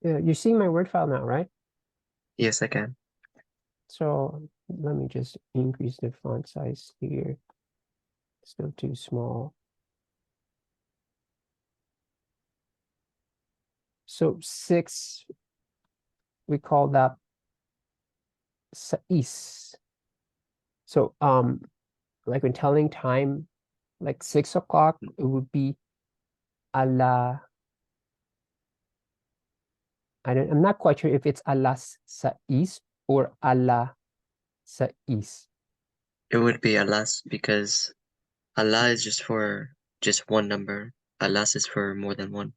You're seeing my Word file now, right? Yes, I can. So let me just increase the font size here. Still too small. So 6, we call that sais. So like when telling time, like 6 o'clock, it would be ala. I'm not quite sure if it's alas sais or ala sais. It would be alas because Allah is just for just one number. Alas is for more than one.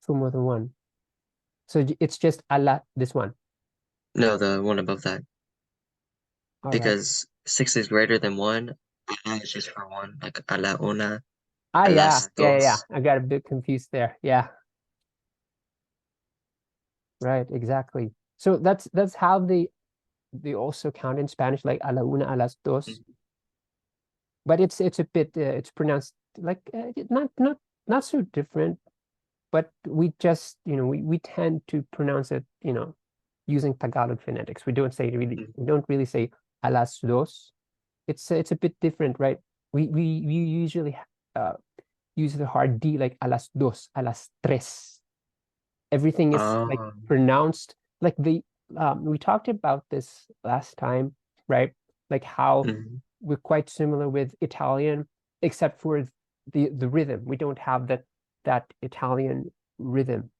For more than one. So it's just ala this one. No, the one above that. All right. Because six is greater than one. Allah is just for one. Like Allah una, Ah, yeah, alas yeah, yeah, yeah. dos. I got a bit confused there. Yeah, right, exactly. So that's how they also count in Spanish, like a la una, a las dos. Mhm. But it's a bit it's pronounced like not so different. But we just we tend to pronounce it using Tagalog phonetics. We don't really say a las dos. It's a bit different, right? We usually uh use the hard D like a las dos, a las tres. Everything is like Oh. pronounced like we talked about this last time, right? Like how Mhm. we're quite similar with Italian, except for the rhythm. We don't have that Italian rhythm,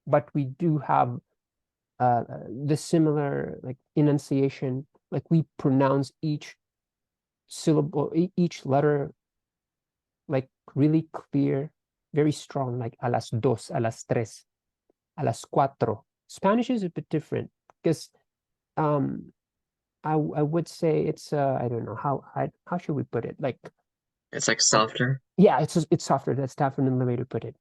but we do have the similar like enunciation. Like we pronounce each syllable, each letter like really clear, very strong, like a las dos, a las tres, a las cuatro. Spanish is a bit different because um I would say it's I don't know how should we put it? Like It's like uh, softer. yeah, it's softer. That's definitely the way to put it.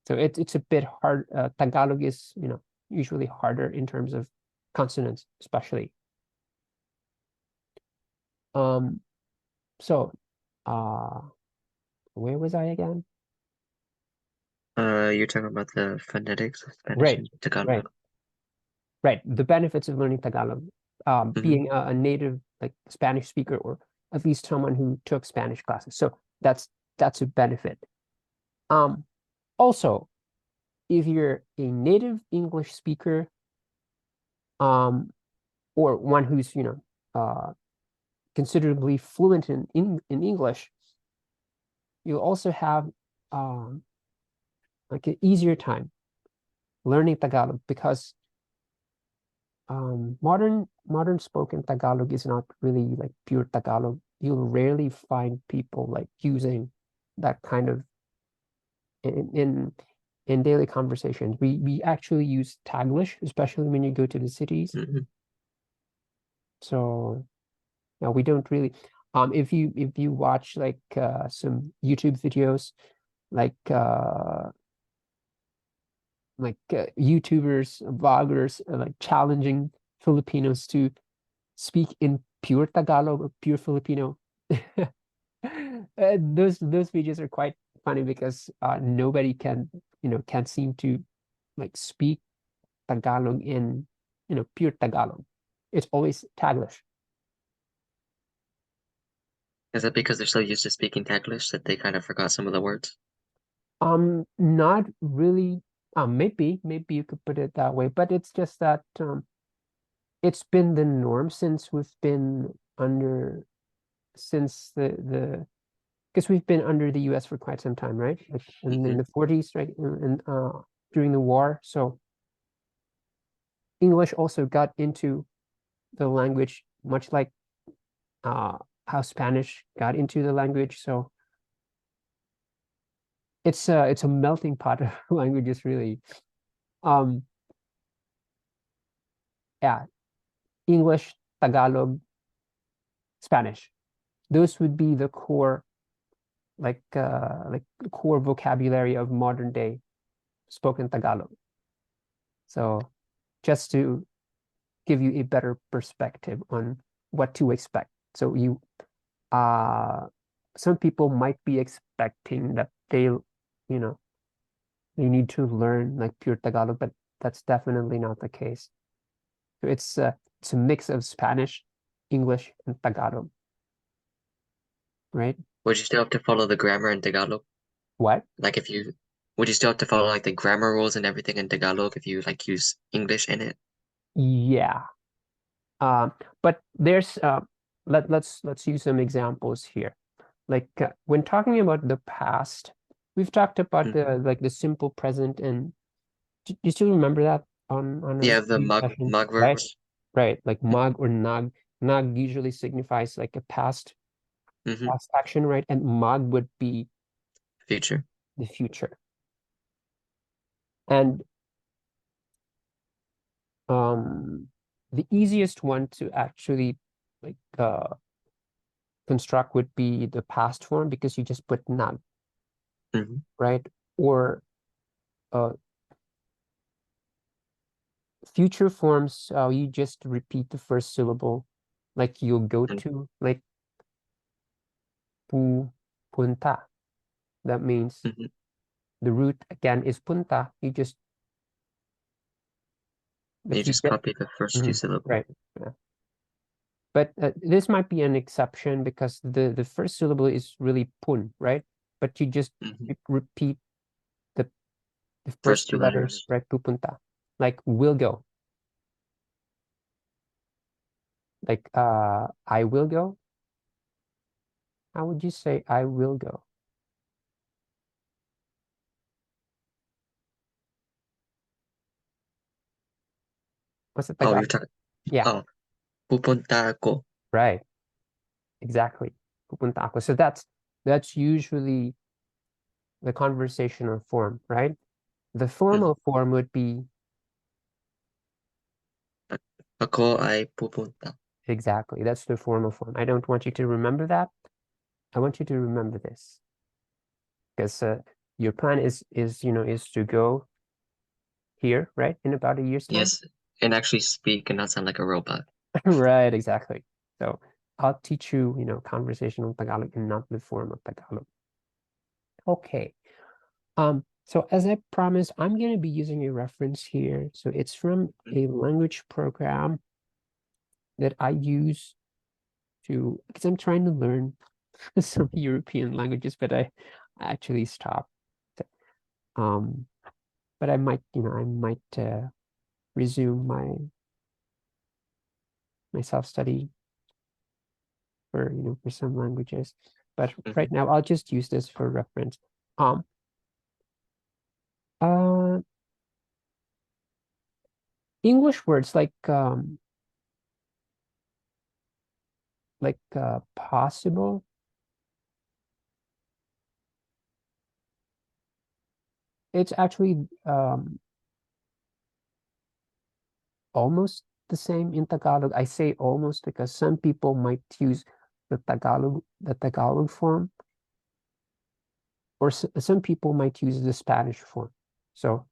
So it's a bit hard. Tagalog is usually harder in terms of consonants, especially. Um, so uh, where was I again? You're talking about the phonetics of Spanish Right, and right, Tagalog. right. The benefits of learning Tagalog, Hmm. being a native like Spanish speaker or at least someone who took Spanish classes. So that's a benefit. Um, Also, if you're a native English speaker, um, or one who's considerably fluent in English, you'll also have um, like an easier time learning Tagalog because modern spoken Tagalog is not really like pure Tagalog. You'll rarely find people like using that kind of in daily conversations. We actually use Taglish, especially when you go to the cities. Hmm. So no, we don't really. If you watch like some YouTube videos, like YouTubers, vloggers, like challenging Filipinos to speak in pure Tagalog or pure Filipino. Those videos are quite funny because nobody can seem to like speak Tagalog in pure Tagalog. It's always Taglish. Is that because they're so used to speaking Taglish that they kind of forgot some of the words? Not really. Maybe you could put it that way, but it's just that it's been the norm since we've been under since the because we've been under the US for quite some time, right? Like in Hmm. the 40s, right? And during the war. So English also got into the language, much like uh how Spanish got into the language. So it's a melting pot of languages, really. Um, yeah, English, Tagalog, Spanish. Those would be the like core vocabulary of modern day spoken Tagalog. So just to give you a better perspective on what to expect. So uh some people might be expecting that they need to learn like pure Tagalog, but That's definitely not the case. So it's a mix of Spanish, English, and Tagalog, right? Would you still have to follow the grammar in Tagalog? What? Like if you would you still have to follow like the grammar rules and everything in Tagalog if you like use English in it? Yeah. But there's let's use some examples here. Like when talking about the past, we've talked about Hmm. the simple present, and do you still remember that on our Yeah, the previous mug session, mug right? verbs. Right, like Hmm. mag or nag. Nag usually signifies like a Hmm. past action, right? And mag would be Future. the future. And um the easiest one to actually like construct would be the past form because you just put nag, Hmm. right? Or uh future forms, you just repeat the first syllable, like you'll go to, like pu punta. That means Hmm. the root again is punta. You just, You but you just get, copy the first two mhm, syllables. right. Yeah. But this might be an exception because the first syllable is really pun, right? But you just Hmm. repeat the the first First two two letters, letters. right? Pupunta. Like will go. Like I will go. How would you say I will go? What's the Oh, Tagalog? you're talking. Yeah, Oh, pupunta ako. right. Exactly. Pupunta ako. So that's usually the conversational form, right? The Mhm. formal form would be Ako ay pupunta. exactly. That's the formal form. I don't want you to remember that. I want you to remember this because your plan is to go here, right? In about a year's time. Yes, and actually speak and not sound like a robot. Right, exactly. So I'll teach you, conversational Tagalog and not the form of Tagalog. Okay. So as I promised, I'm going to be using a reference here. So it's from Mhm. a language program that I use to, because I'm trying to learn some European languages, but I actually stopped. Um, but I might resume my self-study for some languages. But right Mhm. now, I'll just use this for reference. Um, uh, English words like possible. It's actually almost the same in Tagalog. I say almost because some people might use the Tagalog form, or some people might use the Spanish form. So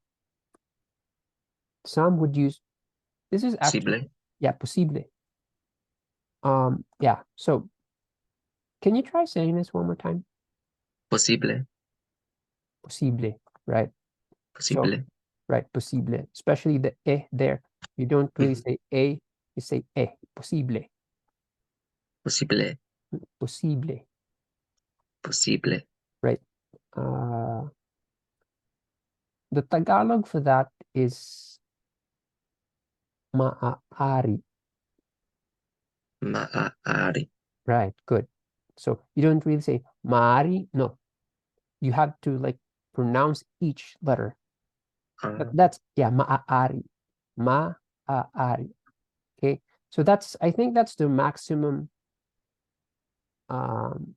some would use this is actually, Posible. yeah, posible. Yeah. So can you try saying this one more time? Posible. Posible, right? So Posible. right, posible, especially the there. You don't really Mhm. say a, you say posible, Posible. posible, Posible. right? Uh, the Tagalog for that is maaari. Maaari. Right, good. So you don't really say maaari. No, you have to like pronounce each letter. But Ah, that's, yeah, maaari. Maaari. Okay. So I think that's the maximum um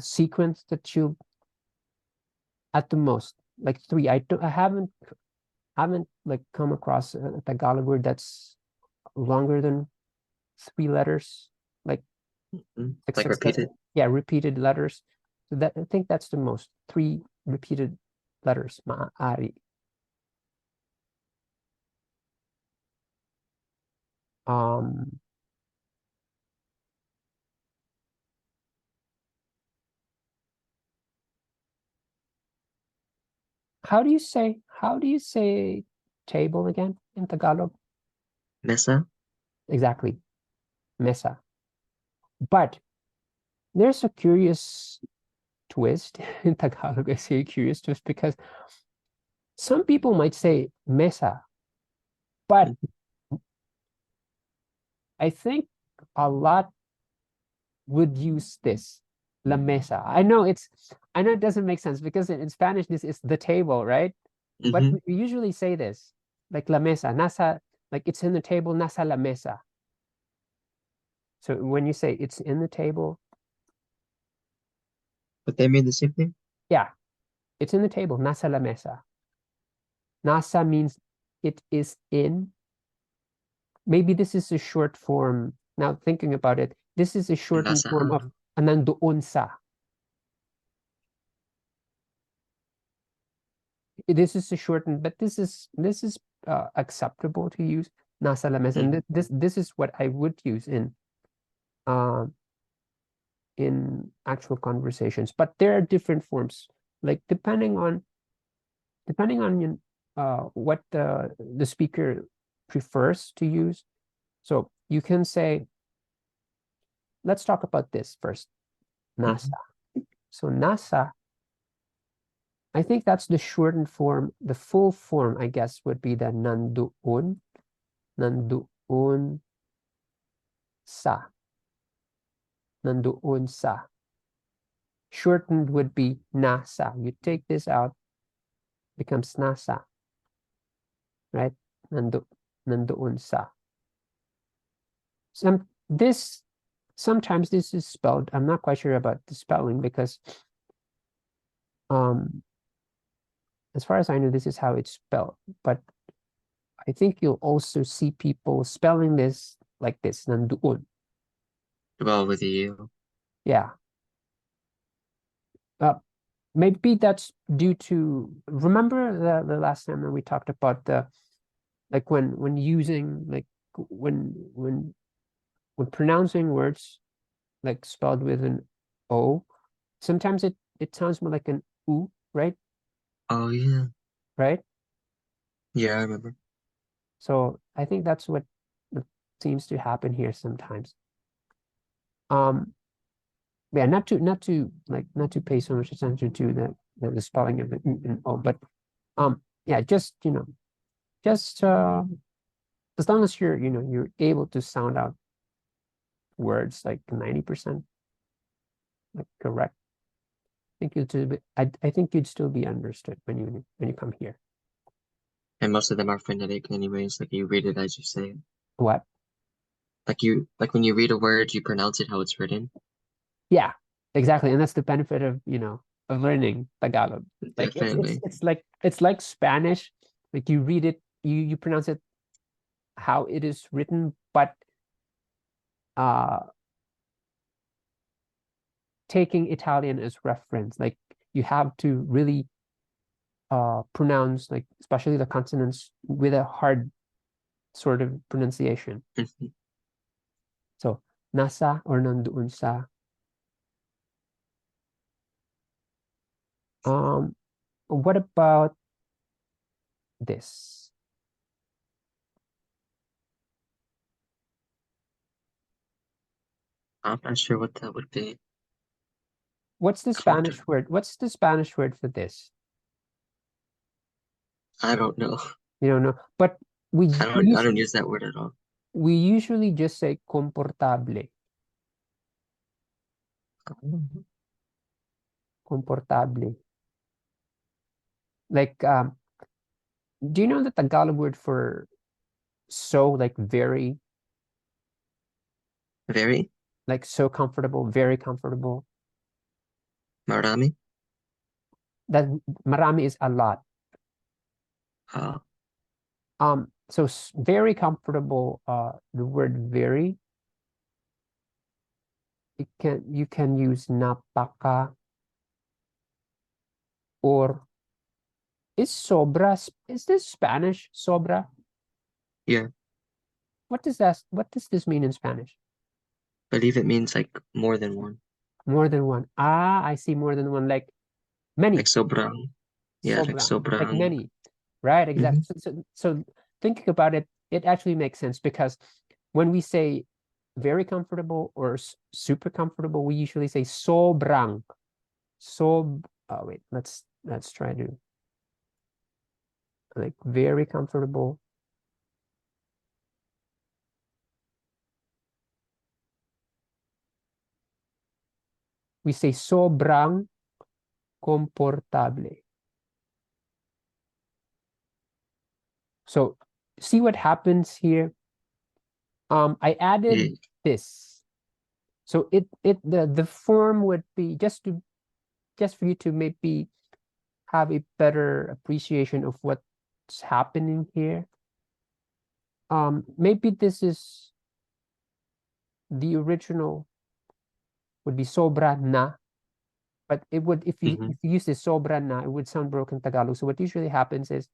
sequence that you at the most like three. I haven't like come across a Tagalog word that's longer than three letters, like six like successive, repeated. yeah, repeated letters. So that I think that's the most, three repeated letters. Maaari. Um, how do you say how do you say table again in Tagalog? Mesa? Exactly, mesa. But there's a curious twist in Tagalog. I say a curious twist because some people might say mesa, but Mhm. I think a lot would use this, la mesa. I know it doesn't make sense because in Spanish this is the table, right? But Mm-hmm. we usually say this, like la mesa, nasa, like it's in the table, nasa la mesa. So when you say it's in the table, But they mean the same thing? yeah, it's in the table, nasa la mesa. Nasa means it is in. Maybe this is a short form. Now thinking about it, this is a shortened Nasa. form of nandoon sa. This is a shortened, but this is acceptable to use nasa la mesa, and Mm. this is what I would use uh, in actual conversations. But there are different forms, like depending on what the speaker prefers to use. So you can say, let's talk about this first, Mm-hmm. nasa. So nasa, I think that's the shortened form. The full form, I guess, would be the nandoon sa, nandoon sa. Shortened would be nasa. You take this out, becomes nasa, right? Nando, nandoon sa. This sometimes this is spelled. I'm not quite sure about the spelling because um as far as I know, this is how it's spelled. But I think you'll also see people spelling this like this, nandoon. Well, with you. Yeah. Uh, maybe that's due to, remember the last time when we talked about the, like when using, like when pronouncing words like spelled with an O, sometimes it sounds more like an U, right? Oh, yeah. Right? Yeah, I remember. So I think that's what seems to happen here sometimes. Um, yeah, not to pay so much attention to the spelling of the U and O, but yeah, just just as long as you're able to sound out words like 90% like correct, I think you'd still be understood when you come here. And most of them are phonetic anyways, like you read it as you say it. What? Like when you read a word, you pronounce it how it's written. Yeah, exactly. And that's the benefit of learning Tagalog. Like Definitely. it's like Spanish. Like you read it, you pronounce it how it is written, but uh taking Italian as reference. Like you have to really pronounce, like especially the consonants with a hard sort of pronunciation. Mhm. So nasa or nandoon sa. What about this? I'm not sure what that would be. What's the Spanish Comfortable. word? What's the Spanish word for this? I don't know. You don't know. But we I don't use that word at all. we usually just say comportable, Mhm. comportable. Like do you know the Tagalog word for so, like very, Very? like so comfortable, very comfortable? Marami? That marami is a lot. Uh, So very comfortable, the word very, you can use napaka, or is sobra, is this Spanish, sobra? yeah. What does this mean in Spanish? Believe it means like more than one. More than one. Ah, I see, more than one, like Like many, sobrang. Yeah, like sobra, like sobrang. many. Right, Hmm. exactly. So thinking about it, it actually makes sense because when we say very comfortable or super comfortable, we usually say sobrang. Oh wait, let's try to like very comfortable. We say sobrang komportable. So see what happens here. I Yeah. added this. So the form would be just for you to maybe have a better appreciation of what's happening here. Maybe this is the original would be sobra na, but it would Hmm. if you use this sobra na, it would sound broken Tagalog. So what usually happens is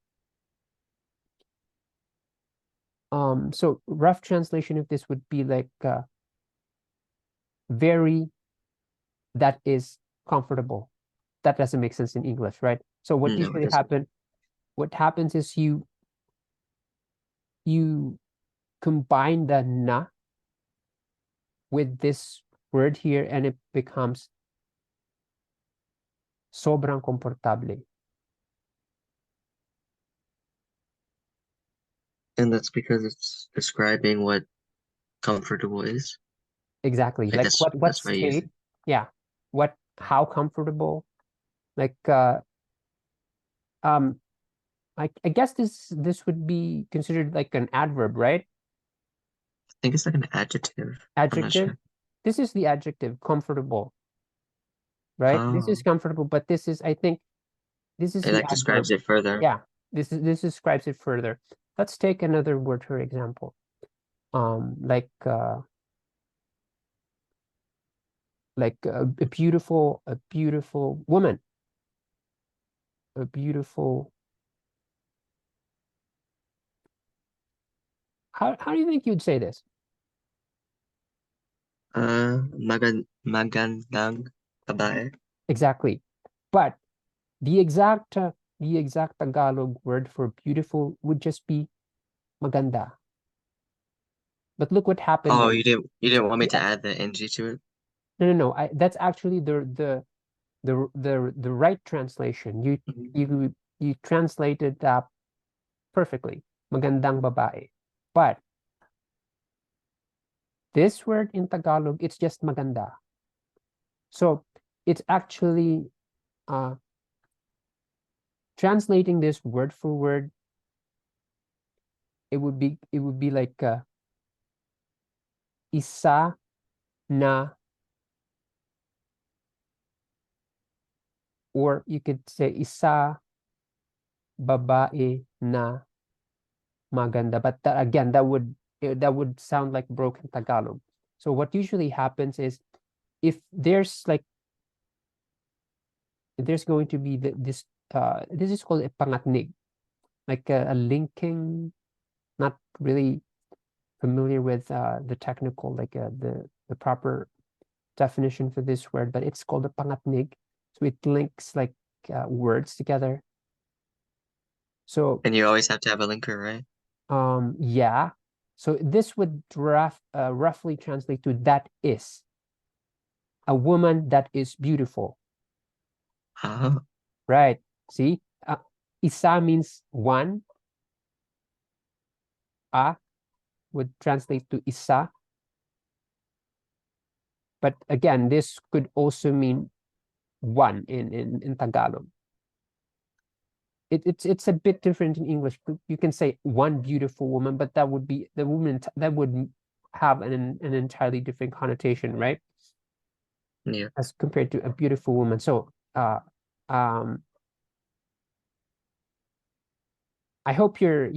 so rough translation of this would be like very that is comfortable. That doesn't make sense in English, right? So No, it doesn't. what happens is you combine the na with this word here and it becomes sobrang komportable. And that's because it's describing what comfortable is. Exactly. Like Like what that's why I use state? it. Yeah. What how comfortable? Like um I guess this would be considered like an adverb, right? I think it's like an adjective. I'm not Adjective. sure. This is the adjective, comfortable, right? This is Oh, comfortable, but this is I think this is it the like adverb. describes it further. Yeah. This describes it further. Let's take another word for example. Like a beautiful woman, a beautiful. How do you think you'd say this? Magandang babae. Exactly. But the exact Tagalog word for beautiful would just be maganda. But look what happened Oh, there. you didn't want me You to act- add the ng to it? no. That's actually the right translation. Mhm. You translated that perfectly. Magandang babae. But this word in Tagalog, it's just maganda. So it's actually uh, translating this word for word. It would be like isa na, or you could say isa babae na maganda. But again, that would sound like broken Tagalog. So what usually happens is if there's like there's going to be this is called a pangatnig, like a linking. Not really familiar with the technical like the proper definition for this word, but it's called a pangatnig. So it links like words together. So And you always have to have a linker, right? yeah. So this would roughly translate to that is a woman that is beautiful, Oh, right? See, isa means one, a would translate to isa, but again, this could also mean one in Tagalog. It's a bit different in English. You can say one beautiful woman, but that would be the woman that would have an entirely different connotation, right? yeah. As compared to a beautiful woman. So um I hope you're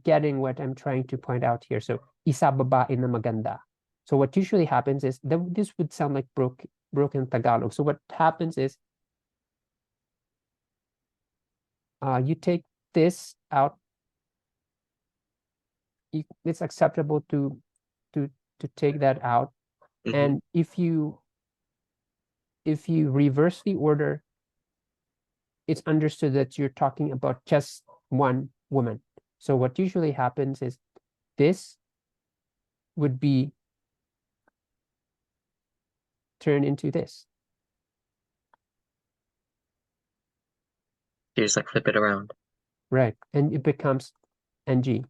getting what I'm trying to point out here. So isa babae na maganda. So what usually happens is that this would sound like broken Tagalog. So what happens is you take this out. It's acceptable to to take that out. Hmm. And if you reverse the order, it's understood that you're talking about just one woman. So what usually happens is this would be turned into this. You just like flip it around. Right. And it becomes NG.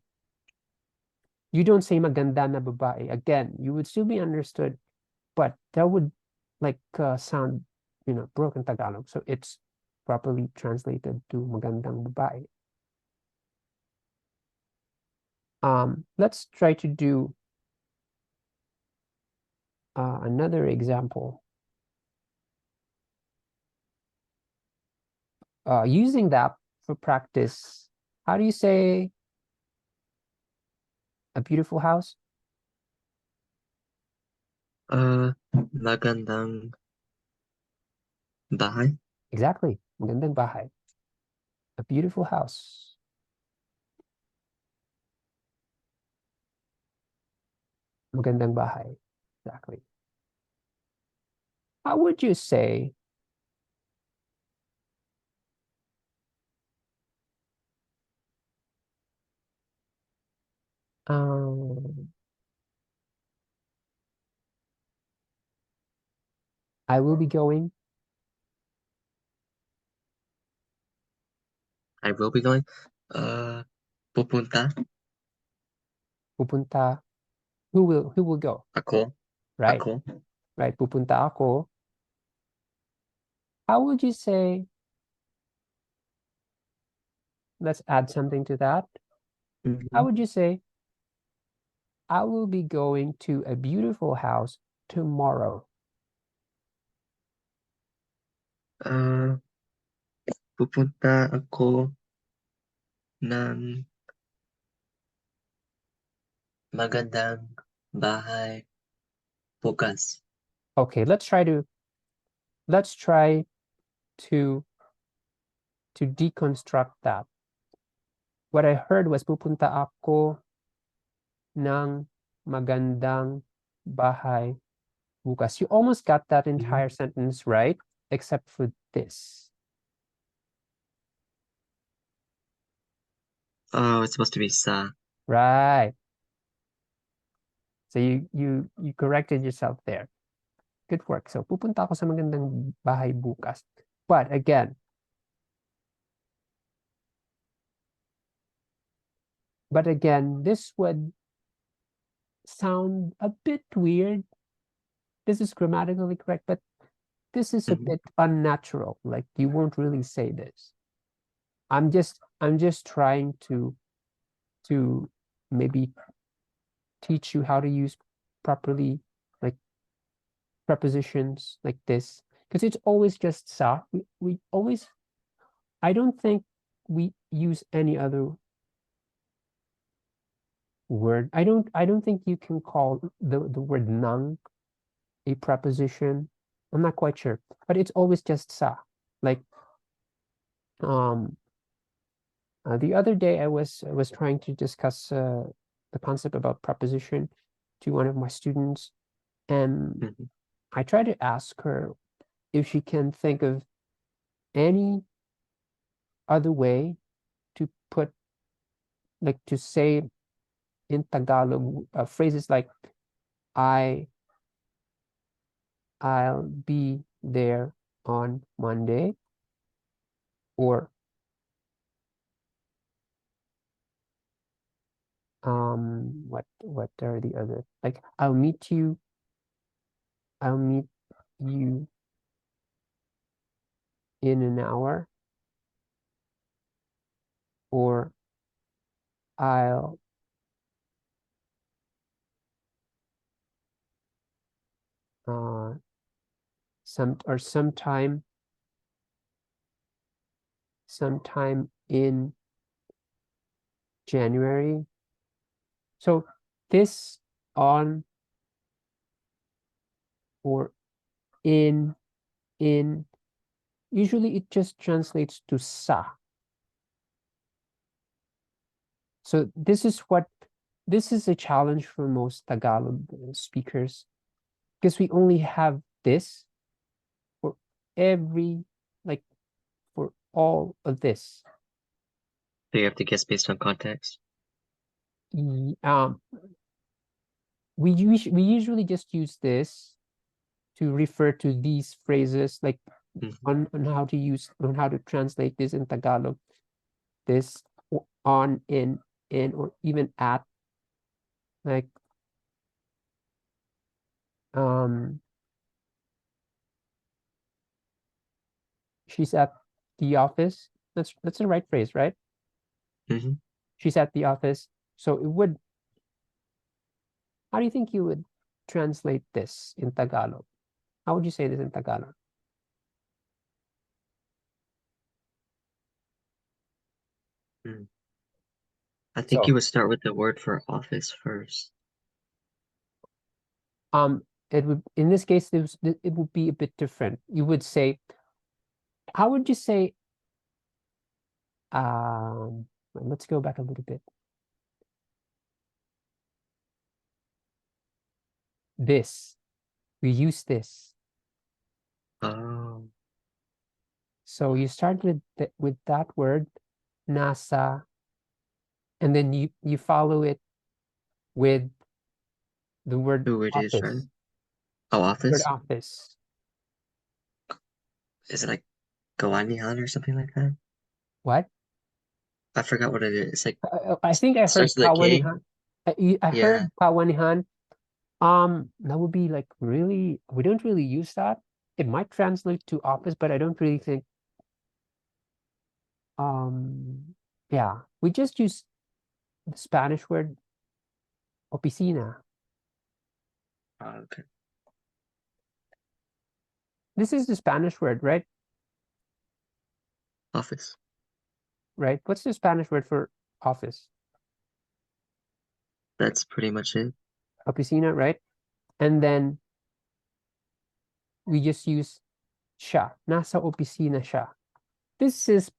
You don't say maganda na babae. Again, you would still be understood, but that would like sound, broken Tagalog. So it's properly translated to magandang babae. Let's try to do another example. Using that for practice, how do you say a beautiful house? Magandang bahay. Exactly. Magandang bahay. A beautiful house. Magandang bahay. Exactly. How would you say um, I will be going? I will be going. Pupunta Pupunta. Who will go? ako. Right. Ako. Right. Pupunta ako. How would you say, let's add something to that. How would you say, I will be going to a beautiful house tomorrow? Pupunta ako ng magandang bahay bukas. Okay, let's try to deconstruct that. What I heard was pupunta ako ng magandang bahay bukas. You almost got that entire sentence right, except for this. Oh, it's supposed to be sa. Right. So you corrected yourself there. Good work. So pupunta ako sa magandang bahay bukas. But again, this would sound a bit weird. This is grammatically correct, but this is a bit unnatural. Like you won't really say this. I'm just trying to maybe teach you how to use properly like prepositions like this because it's always just sa. We always I don't think we use any other word. I don't think you can call the word nang a preposition. I'm not quite sure, but it's always just sa. Like um the other day I was trying to discuss the concept about preposition to one of my students, and I tried to ask her if she can think of any other way to put like to say in Tagalog phrases like I I'll be there on Monday, or what are the other, like I'll meet you in an hour, or I'll sometime in January. So this on or in usually it just translates to sa. So this is a challenge for most Tagalog speakers because we only have this for every like for all of this. So you have to guess based on context. Y- Um, we usually just use this to refer to these phrases, like Mhm. on how to use on how to translate this in Tagalog. This on, in, or even at, like um she's at the office. That's the right phrase, right? Mhm. She's at the office. So it would, how do you think you would translate this in Tagalog? How would you say this in Tagalog? Mm. I think So you would start with the word for office first. um it would, in this case, it would be a bit different. You would say, how would you say, let's go back a little bit. This, we use this. Oh, So you start with with that word, nasa, and then you follow it with the word who it is, right? office. Oh, Word office? office. Is it like Gawanihan or something like that? What? I forgot what it is. It's like I think I heard starts with a K. Kawanihan. I Yeah. heard Kawanihan. That would be like, really, we don't really use that. It might translate to office, but I don't really think. Yeah, we just use the Spanish word oficina. Oh, okay. This is the Spanish word, right? Office. Right. What's the Spanish word for office? That's pretty much it. Oficina, right? And then we just use siya. Nasa opisina siya. This is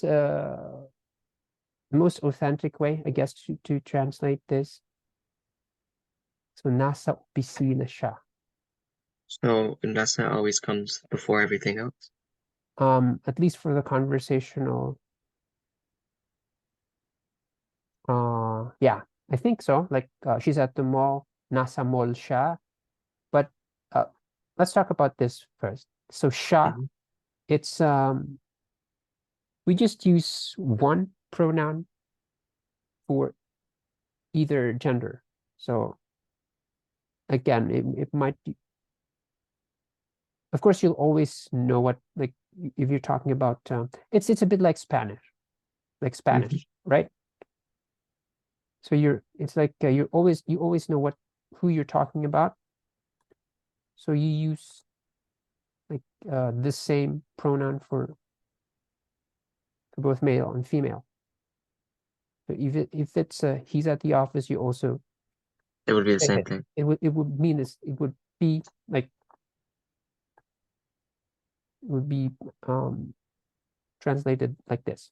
the most authentic way, I guess, to translate this. So nasa opisina siya. So Nasa always comes before everything else. At least for the conversational, yeah, I think so. Like, she's at the mall, nasa mall siya. But uh, let's talk about this first. So siya, Mhm. it's we just use one pronoun for either gender. So again, it might be, of course, you'll always know what, like, if you're talking about, it's a bit like Mhm. Spanish, right? So it's like, you always know who you're talking about. So you use like the same pronoun for both male and female. So if it's he's at the office, you also It would be the say same it. thing. It would mean this. It would be like, it would be translated like this.